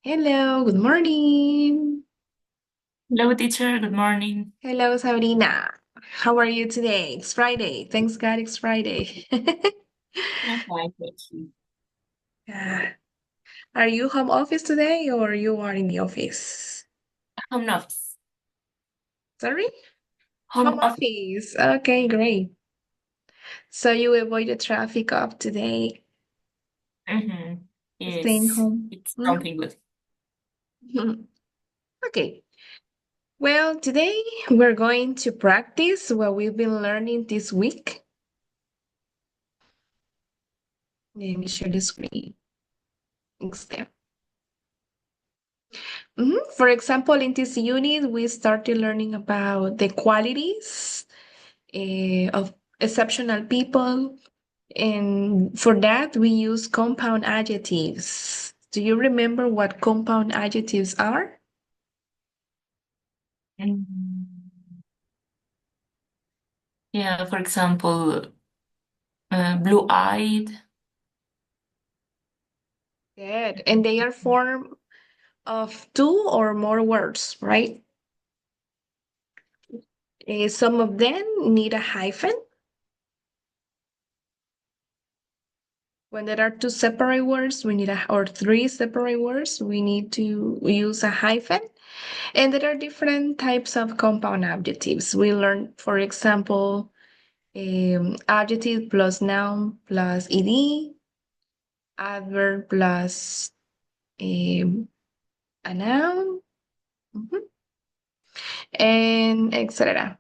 Hello, good morning. Hello, teacher. Good morning. Hello, Sabrina. How are you today? It's Friday. Thanks God it's Friday. I'm fine, thank you. Uh, Are you home office today or you are in the office? Home office. Sorry? Home Home office. office. Okay, great. So you avoid the traffic of today, Mm-hmm. staying Yes, home. it's something good. Okay. Well, today we're going to practice what we've been learning this week. Let me share the screen. Thanks, there. For example, in this unit, we started learning about the qualities of exceptional people. And for that, we use compound adjectives. Do you remember what compound adjectives are? Mm. Yeah, for example, blue-eyed. Good. And they are formed of two or more words, right? Some of them need a hyphen. When there are two separate words, we need or three separate words, we need to use a hyphen. And there are different types of compound adjectives. We learned, for example, adjective plus noun plus ed, adverb plus a noun, and etc.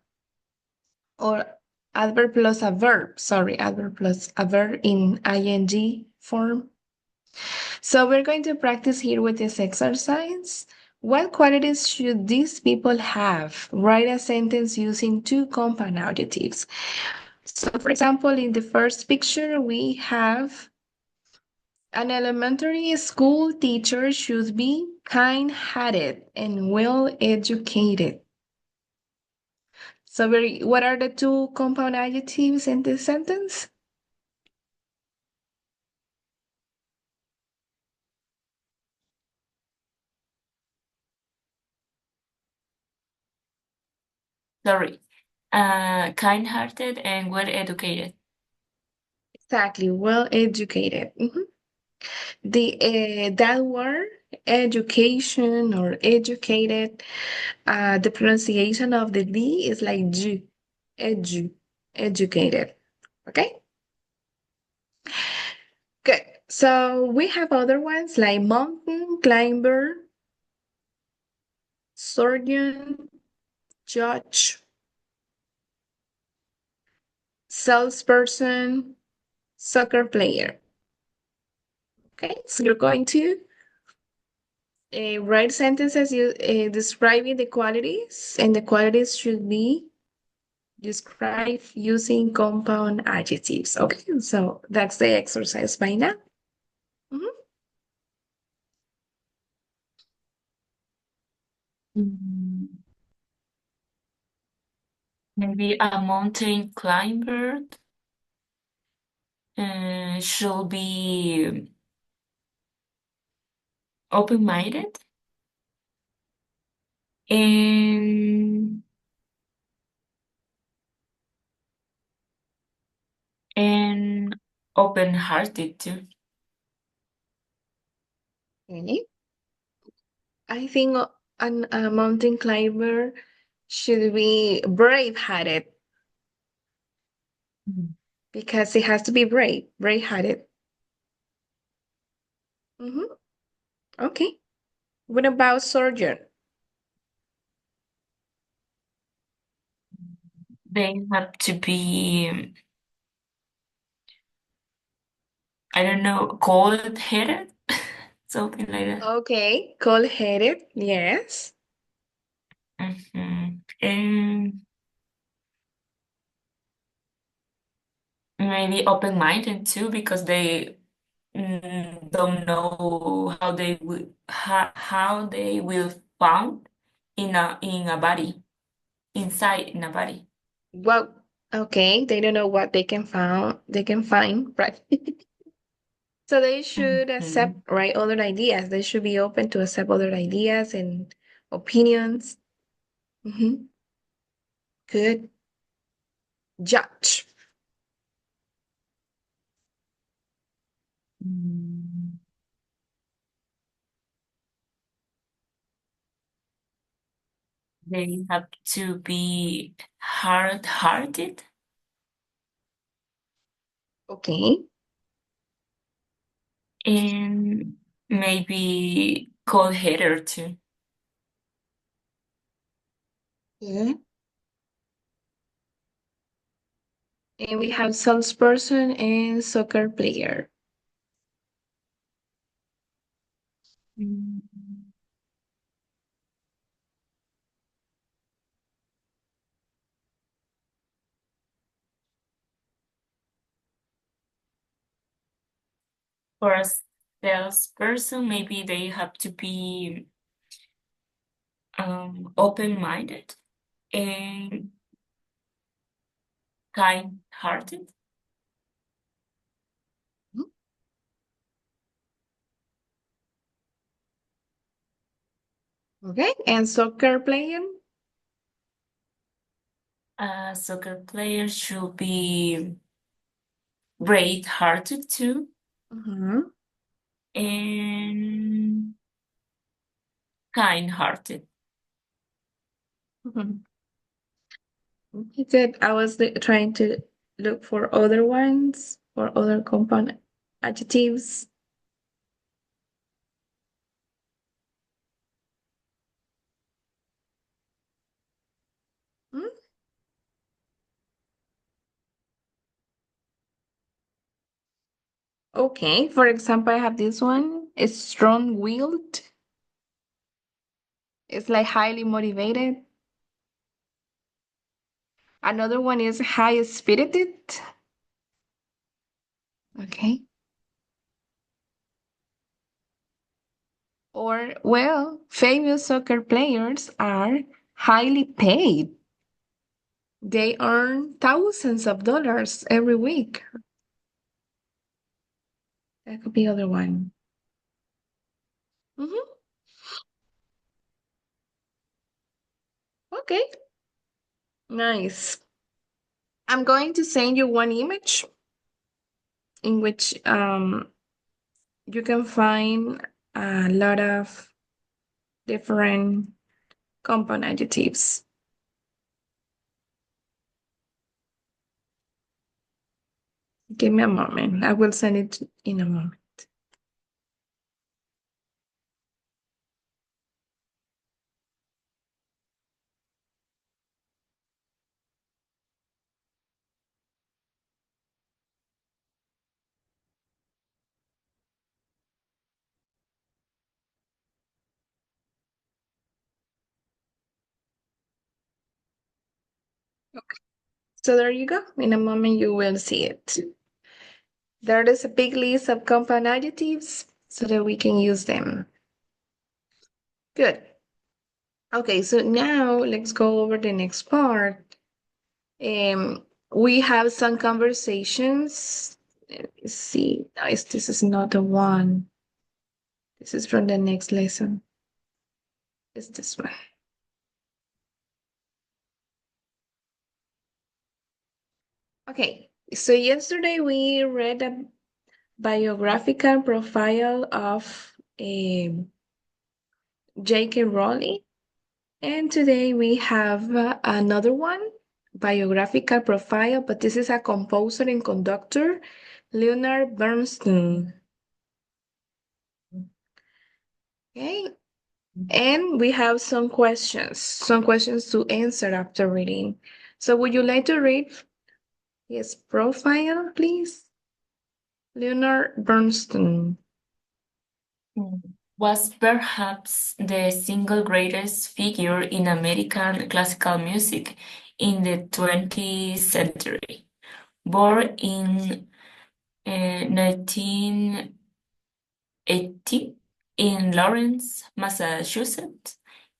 Or adverb plus a verb, sorry, adverb plus a verb in ing form. So we're going to practice here with this exercise. What qualities should these people have? Write a sentence using two compound adjectives. So, for example, in the first picture, we have an elementary school teacher should be kind-hearted and well-educated. So, what are the two compound adjectives in this sentence? Sorry. Kind-hearted and well-educated. Exactly, well-educated. That word, education or educated, the pronunciation of the D is like G, edu, educated. Okay, good. So we have other ones like mountain climber, surgeon, judge, salesperson, soccer player. Okay, so you're going to write sentences describing the qualities, and the qualities should be described using compound adjectives. Okay, so that's the exercise by now. Mhm. Mm, Maybe a mountain climber should be open-minded and and open-hearted too. Okay. I think a mountain climber should be brave-hearted Mhm. because it has to be brave-hearted. Mhm. Okay. What about soldier? They have to be, I don't know, cold-headed, something like that. Okay, cold-headed. Yes. And maybe open-minded too, because they don't know how they will found in a body inside in a body. Well, okay. They don't know what they can find. They can find, right? So they should accept, Mhm. right, other ideas. They should be open to accept other ideas and opinions. Hmm. Good. Judge. Mm, They have to be hard-hearted Okay. and maybe cold-headed too. Good. And we have salesperson and soccer player. Mm. For a salesperson, maybe they have to be open-minded and kind-hearted. Mhm. Okay. And soccer player. A soccer player should be brave-hearted too Mhm. and kind-hearted. Mhm. Okay, good. I was trying to look for other ones or other component adjectives. Mm, okay, for example, I have this one. It's strong-willed. It's like highly motivated. Another one is high-spirited. Okay. Or, well, famous soccer players are highly paid. They earn thousands of dollars every week. That could be other one. Mhm. Okay, nice. I'm going to send you one image in which you can find a lot of different compound adjectives. Give me a moment. I will send it in a moment. Okay. So there you go. In a moment, you will see it. There is a big list of compound adjectives so that we can use them. Good. Okay, so now let's go over the next part. We have some conversations. Let me see. Nice, this is not the one. This is from the next lesson. It's this one. Okay, so yesterday we read a biographical profile of J.K. Rowling, and today we have another one, biographical profile, but this is a composer and conductor, Leonard Bernstein. Okay, and we have some questions to answer after reading. So would you like to read his profile, please? Leonard Bernstein. Was perhaps the single greatest figure in American classical music in the 20th century. Born in 1980 in Lawrence, Massachusetts,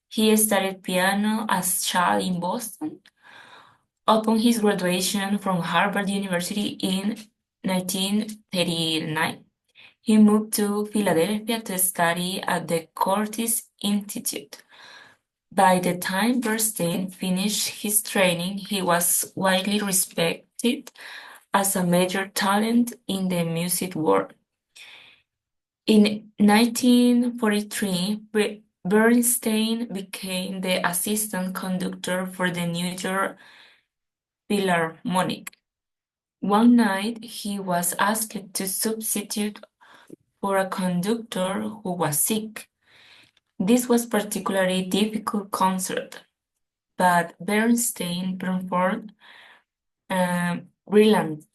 he studied piano as a child in Boston. Upon his graduation from Harvard University in 1939, He moved to Philadelphia to study at the Curtis Institute. By the time Bernstein finished his training, he was widely respected as a major talent in the music world. In 1943, Bernstein became the assistant conductor for the New York Philharmonic. One night, he was asked to substitute for a conductor who was sick. This was a particularly difficult concert, but Bernstein performed brilliantly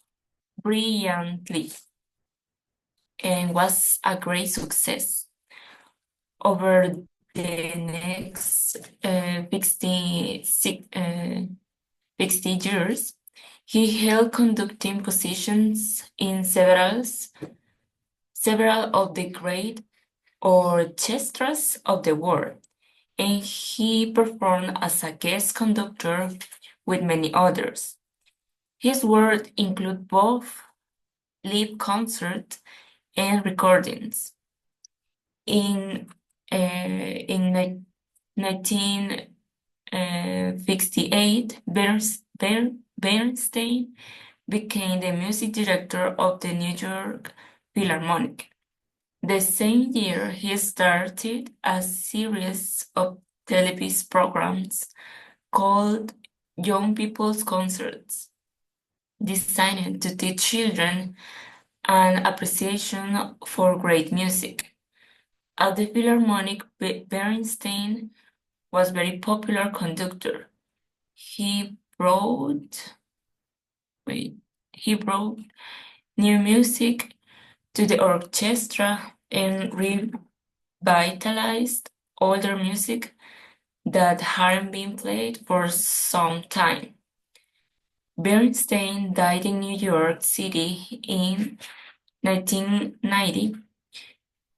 and was a great success. Over the next 60 years, he held conducting positions in several of the great orchestras of the world, and he performed as a guest conductor with many others. His work includes both live concerts and recordings. In 1968, Bernstein became the music director of the New York Philharmonic. The same year, he started a series of television programs called Young People's Concerts, designed to teach children an appreciation for great music. At the Philharmonic, Bernstein was a very popular conductor. He brought, he brought new music to the orchestra and revitalized older music that hadn't been played for some time. Bernstein died in New York City in 1990.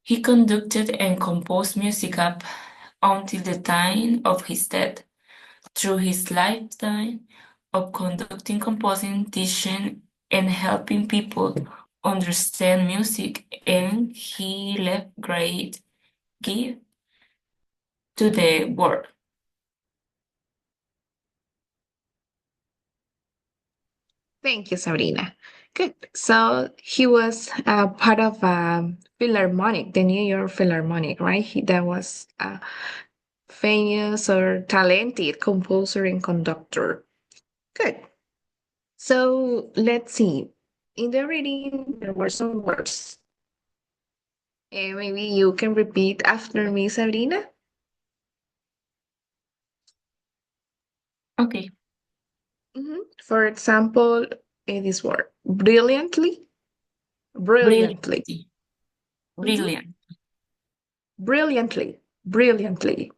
He conducted and composed music up until the time of his death. Through his lifetime of conducting, composing, teaching, and helping people understand music, and he left great gift to the world. Thank you, Sabrina. Good. So he was part of Philharmonic, the New York Philharmonic, right? That was a famous or talented composer and conductor. Good. So let's see. In the reading, there were some words. Maybe you can repeat after me, Sabrina. Okay. For example, this word brilliantly, brilliantly, Brilliantly. Mhm. Brilliant. Brilliantly, brilliantly.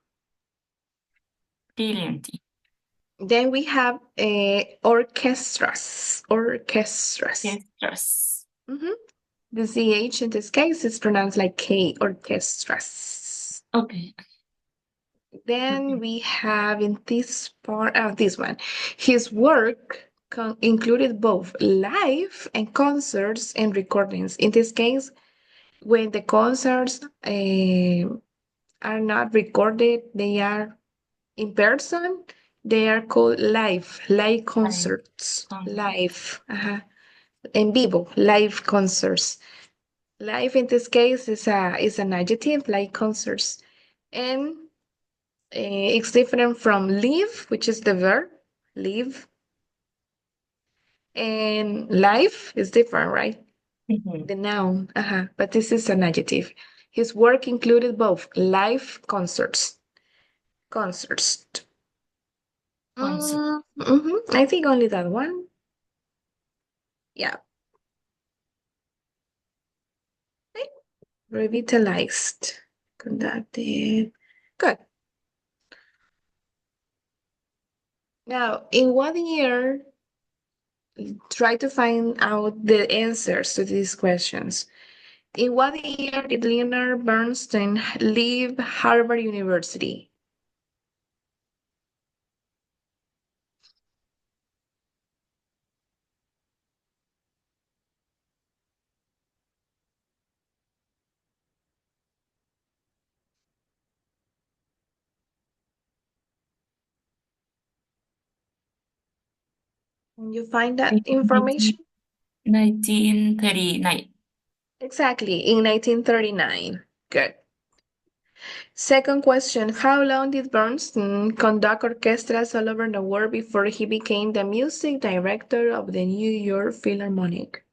Brilliantly. Then we have orchestras, orchestras. Orchestras. Mhm. The CH in this case is pronounced like K, orchestras. Okay. Then Okay. we have in this part, this one, his work included both live and concerts and recordings. In this case, when the concerts are not recorded, they are in person, they are called live Live concerts, concert. live, en vivo, live concerts. Live in this case is an adjective, like concerts, and it's different from live, which is the verb, live, and life is different, right? Mhm. The noun, but this is an adjective. His work included both live concerts. Concert. I think only that one. Yeah, revitalized, conducted. Good. Now, in what year, try to find out the answers to these questions. In what year did Leonard Bernstein leave Harvard University? Can you find that In information? 1939. Exactly, in 1939. Good. Second question, how long did Bernstein conduct orchestras all over the world before he became the music director of the New York Philharmonic?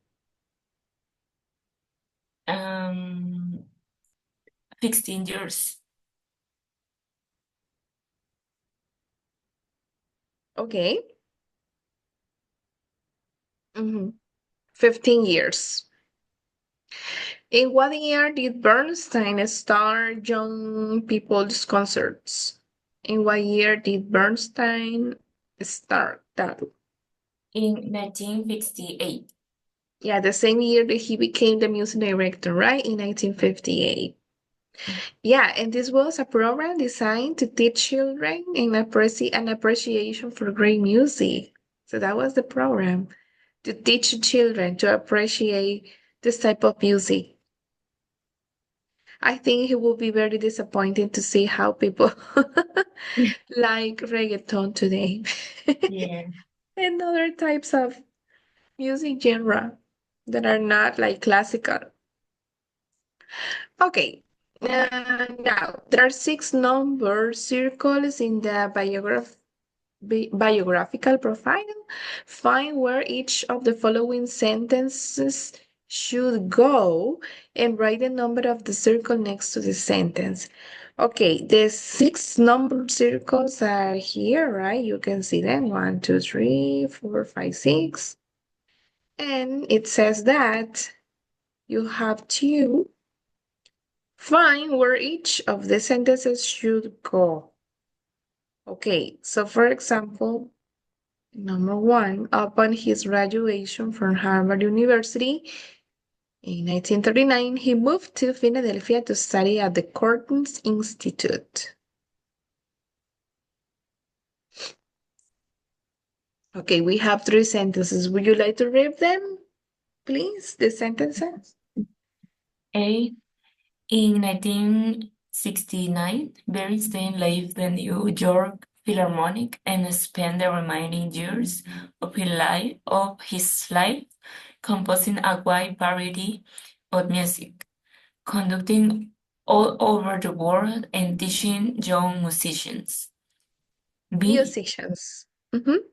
16 years. Okay. 15 years. In what year did Bernstein start Young People's Concerts? In what year did Bernstein start that? In 1958. Yeah, the same year that he became the music director, right? In 1958. Yeah, and this was a program designed to teach children an appreciation for great music. So that was the program to teach children to appreciate this type of music. I think it will be very disappointing to see how people like reggaeton today Yeah. and other types of music genre that are not like classical. Okay, now there are six number circles in the biographical profile. Find where each of the following sentences should go and write the number of the circle next to the sentence. Okay, the six number circles are here, right? You can see them 1, 2, 3, 4, 5, 6. And it says that you have to find where each of the sentences should go. Okay, so for example, number one, upon his graduation from Harvard University in 1939, he moved to Philadelphia to study at the Curtis Institute. Okay, we have three sentences. Would you like to read them, please? The sentences? A. In 1969, Bernstein left the New York Philharmonic and spent the remaining years of his life composing a wide variety of music, conducting all over the world and teaching young musicians. B. Musicians. Mhm.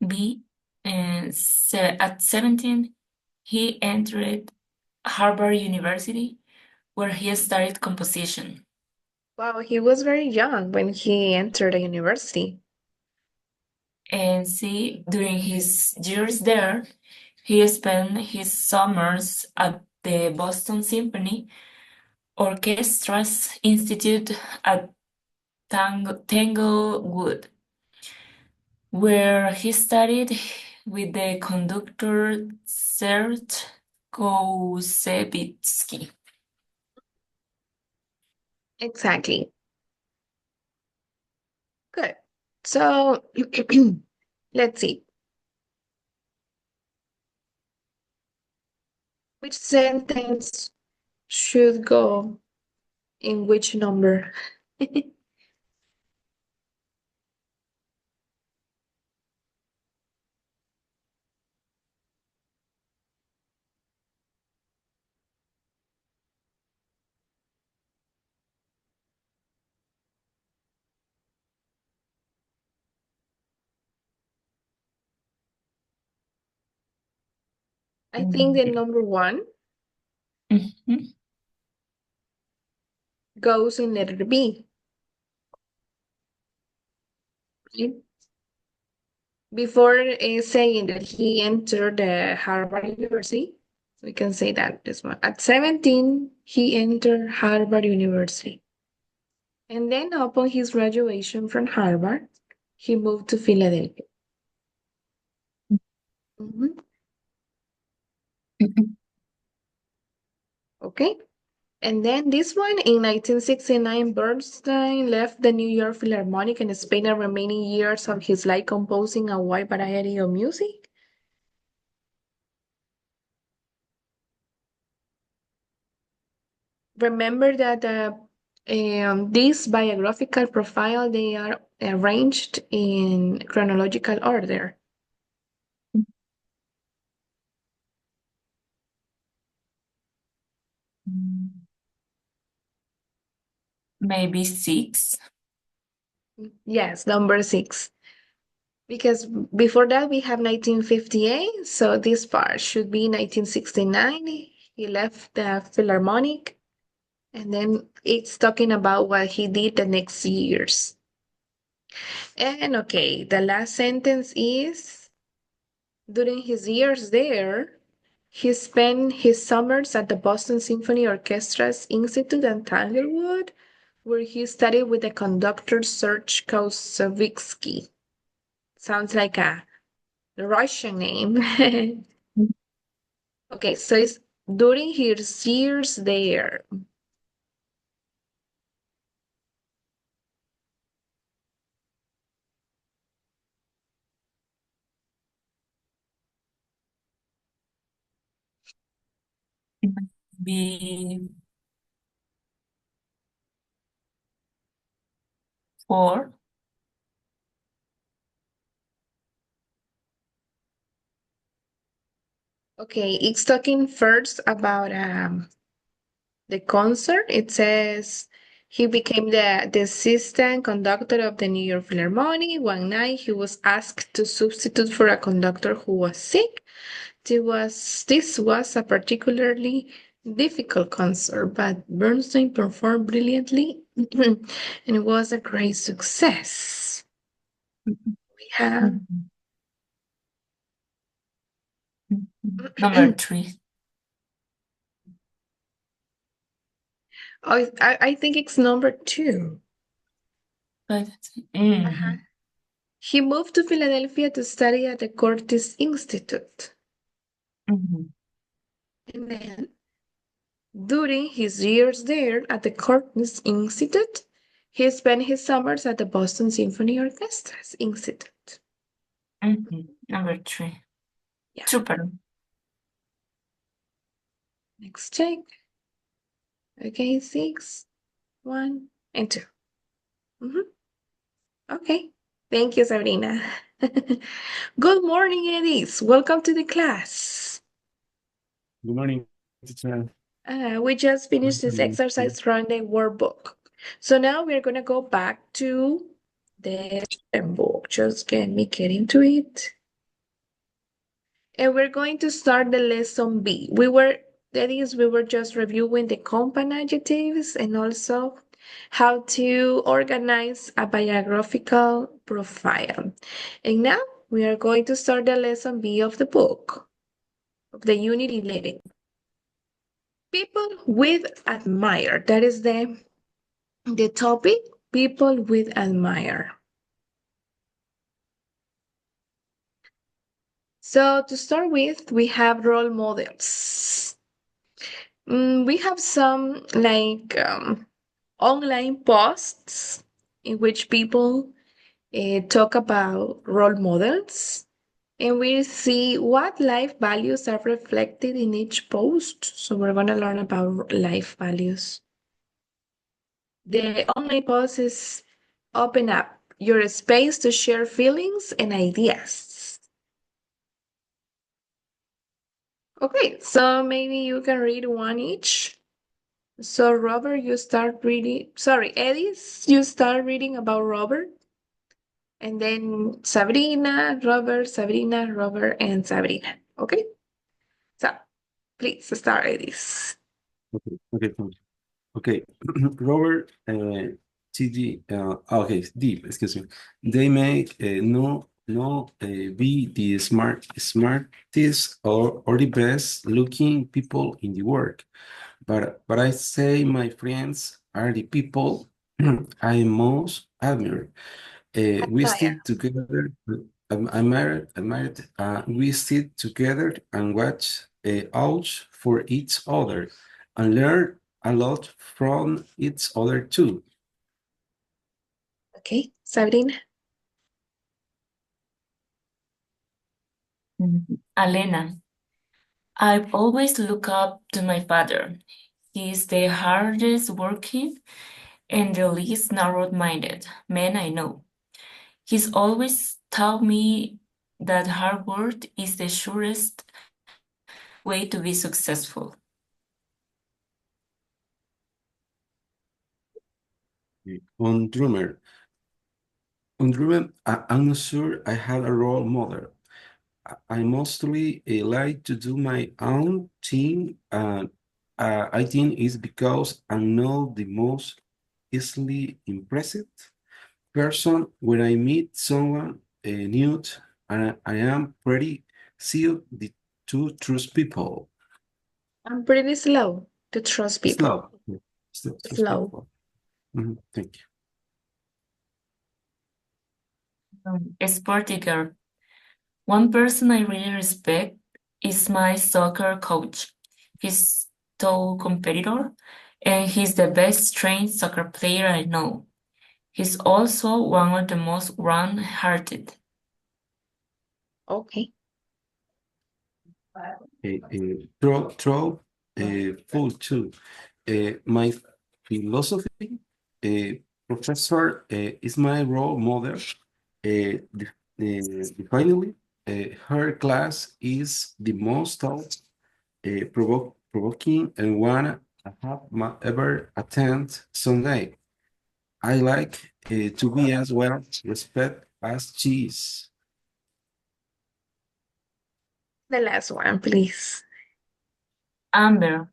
B. At 17, he entered Harvard University, where he studied composition. Wow, he was very young when he entered the university. And C. During his years there, he spent his summers at the Boston Symphony Orchestra's Institute at Tanglewood, where he studied with the conductor Serge Koussevitzky. Exactly. Good. So let's see. Which sentence should go in which number? I think the number one Mhm. goes in letter B. Right? Before saying that he entered the Harvard University, we can say that this one. At 17, he entered Harvard University. And then upon his graduation from Harvard, he moved to Philadelphia. Mhm. Okay. And then this one, in 1969, Bernstein left the New York Philharmonic and spent the remaining years of his life composing a wide variety of music. Remember that this biographical profile, they are arranged in chronological order. Maybe 6. Yes, number 6. Because before that we have 1958, so this part should be 1969. He left the Philharmonic, and then it's talking about what he did the next years. And okay, the last sentence is during his years there, he spent his summers at the Boston Symphony Orchestra's Institute at Tanglewood, where he studied with the conductor Serge Koussevitzky. Sounds like a Russian name. Okay, so it's during his years there. It might be 4. Okay, it's talking first about the concert. It says he became the assistant conductor of the New York Philharmonic. One night he was asked to substitute for a conductor who was sick. This was a particularly difficult concert, but Bernstein performed brilliantly and it was a great success. We have Mhm. Number 3. Oh, I think it's number 2. But, Uh-huh. He moved to Philadelphia to study at the Curtis Institute. mhm. And then, during his years there at the Curtis Institute, he spent his summers at the Boston Symphony Orchestra's Institute. Number 3. Yeah, Super. next check. Okay, 6, 1, and 2. Mhm. Okay, thank you, Sabrina. Good morning, Edis. Welcome to the class. Good morning, teacher. We just finished this exercise from the workbook. So now we're going to go back to the book. Just let me get into it. And we're going to start the lesson B. We were just reviewing the compound adjectives and also how to organize a biographical profile. And now we are going to start the lesson B of the book, of the unit 11. People with admire. That is the topic, people with admire. So to start with, we have role models. We have some like online posts in which people talk about role models, and we see what life values are reflected in each post. So we're going to learn about life values. The online post is open up your space to share feelings and ideas. Okay, so maybe you can read one each. So Robert, you start reading, sorry, Edis, you start reading about Robert. And then Sabrina, Robert, and Sabrina. Okay? So please start Edis. Okay, thank you. Okay, Robert, TD, okay, deep, excuse me. They may be the smartest or the best looking people in the world, but I say my friends are the people I most admire. We Admire. stick together. We stick together and watch out for each other and learn a lot from each other too. Okay, Sabrina. Alena. I've always looked up to my father. He's the hardest working and the least narrow-minded man I know. He's always taught me that hard work is the surest way to be successful. On drummer. On drummer, I'm not sure I had a role model. I mostly like to do my own thing, and I think it's because I'm not the most easily impressed person. When I meet someone new, and I am pretty sealed to trust people. I'm pretty slow to trust people. Slow. Yeah, trust Slow. people. Thank you. A sporty girl. One person I really respect is my soccer coach. He's tall competitor and he's the best trained soccer player I know. He's also one of the most round-hearted. Okay. Full too. My philosophy professor is my role model. Finally, her class is the most provoking and one I have ever attend Sunday. I like to be as well respect as she is. The last one, please. Amber.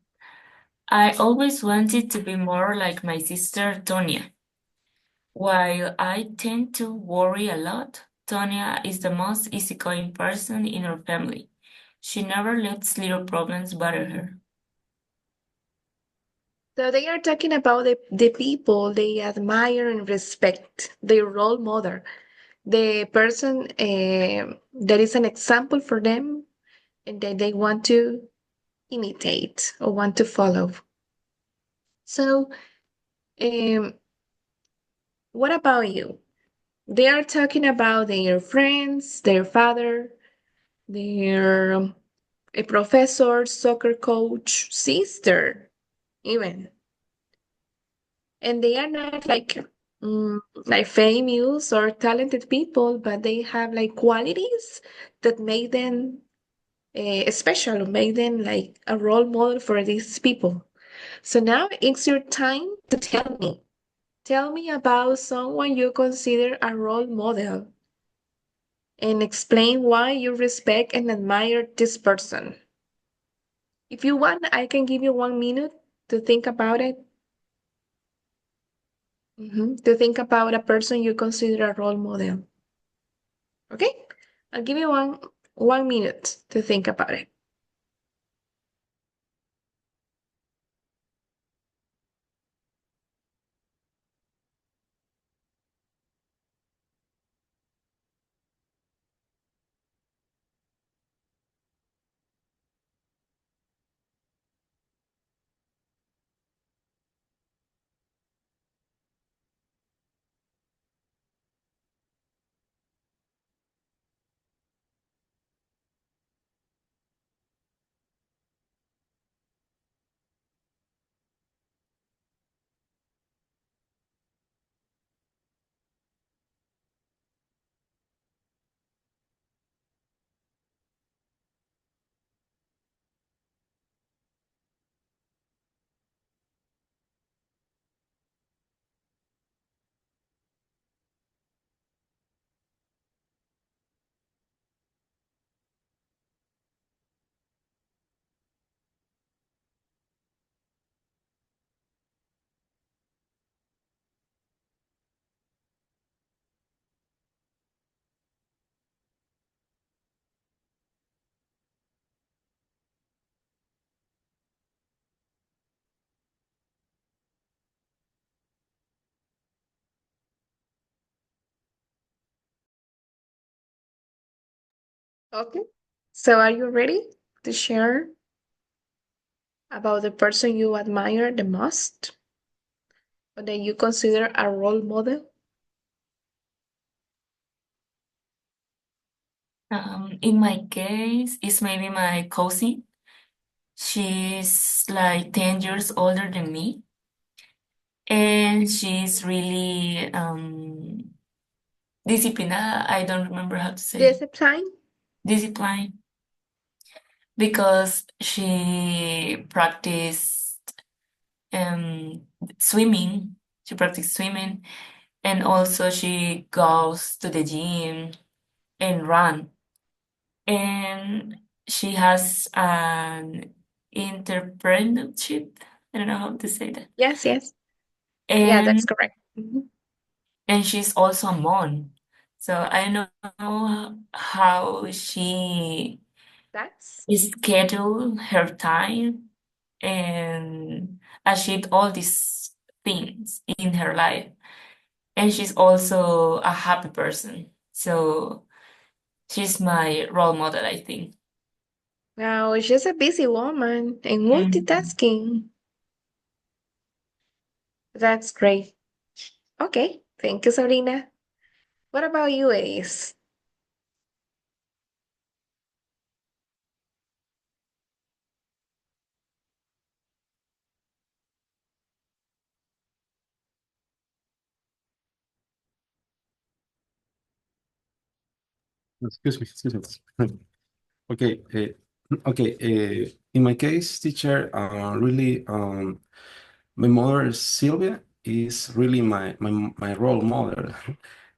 I always wanted to be more like my sister Tonya. While I tend to worry a lot, Tonya is the most easygoing person in our family. She never lets little problems bother her. So they are talking about the people they admire and respect, their role model, the person that is an example for them and that they want to imitate or want to follow. So, what about you? They are talking about their friends, their father, their a professor, soccer coach, sister, even. And they are not like famous or talented people, but they have like qualities that make them special, make them like a role model for these people. So now it's your time to tell me. Tell me about someone you consider a role model and explain why you respect and admire this person. If you want, I can give you 1 minute to think about it. To think about a person you consider a role model. Okay? I'll give you 1 minute to think about it. Okay. So are you ready to share about the person you admire the most or that you consider a role model? In my case, it's maybe my cousin. She's like 10 years older than me, and she's really disciplinada. I don't remember how to say Discipline? discipline because she practiced swimming She practices swimming, and also she goes to the gym and run. And she has an entrepreneurship. I don't know how to say that. Yes, yes. Yeah, that's And correct. Mhm. and she's also a mom. So I don't know how she That's schedule her time and achieve all these things in her life. And she's also a happy person. So she's my role model, I think. Wow, she's a busy woman and Mhm. multitasking. That's great. Okay, thank you, Sabrina. What about you, Ace? Excuse me, excuse me. Okay, okay. In my case, teacher, really, my mother Sylvia is really my role model,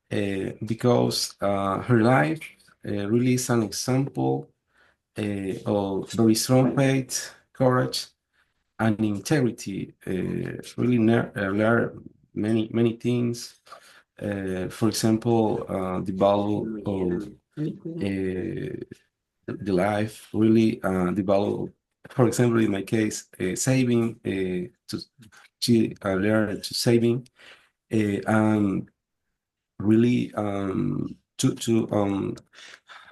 because her life really is an example of very strong faith, courage, and integrity. Really learn many things. For example, the value of the life really develop. For example, in my case, saving to she learned to saving and really to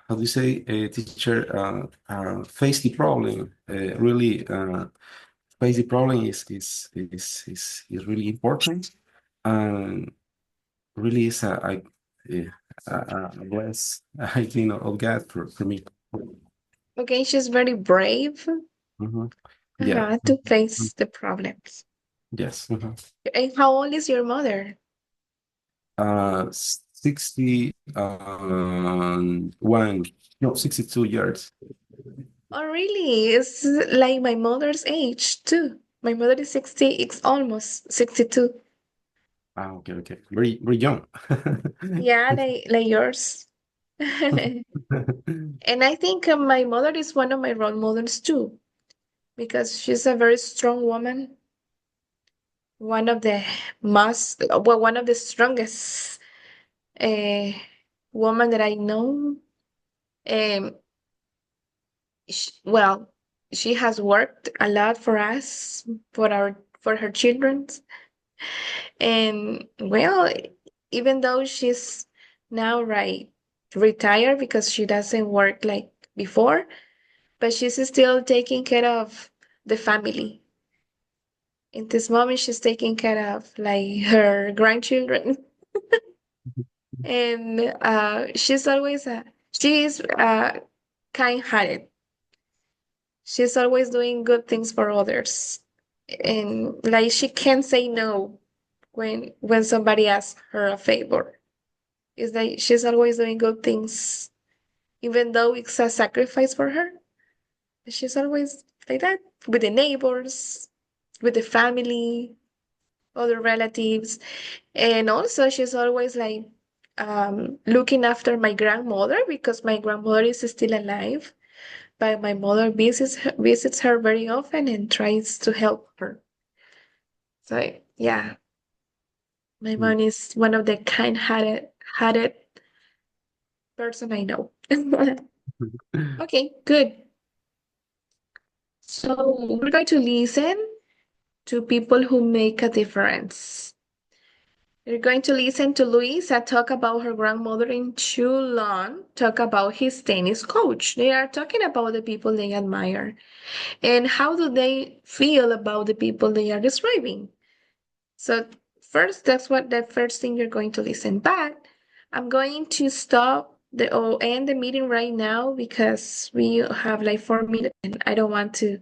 how do you say, teacher, face the problem. Really face the problem is really important, and really is a bless I think of God for me. Okay, she's very brave Mhm. Yeah. to Mhm. face the problems. Yes. And how old is your mother? 61, no, 62 years. Oh, really? It's like my mother's age too. My mother is 60, it's almost 62. Ah, okay, okay. Very young. Yeah, like yours. And I think my mother is one of my role models too, because she's a very strong woman, one of the one of the strongest uh, woman that I know. Um, well, she has worked a lot for us, for her children, and well, even though she's now retired because she doesn't work like before, but she's still taking care of the family. In this moment, she's taking care of like her grandchildren, and she is kind-hearted. She's always doing good things for others, and like she can't say no when somebody asks her a favor. It's like she's always doing good things, even though it's a sacrifice for her. She's always like that with the neighbors, with the family, other relatives. And also, she's always like looking after my grandmother because my grandmother is still alive. But my mother visits her very often and tries to help her. So yeah, my mom is one of the kind-hearted person I know. Okay, good. So we're going to listen to people who make a difference. We're going to listen to Luisa talk about her grandmother and Chulon talk about his tennis coach. They are talking about the people they admire and how do they feel about the people they are describing. So first, that's what the first thing you're going to listen. But I'm going to stop the or end the meeting right now because we have like 4 minutes and I don't want to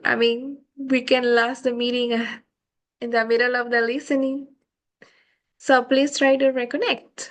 I mean we can last the meeting in the middle of the listening. So please try to reconnect.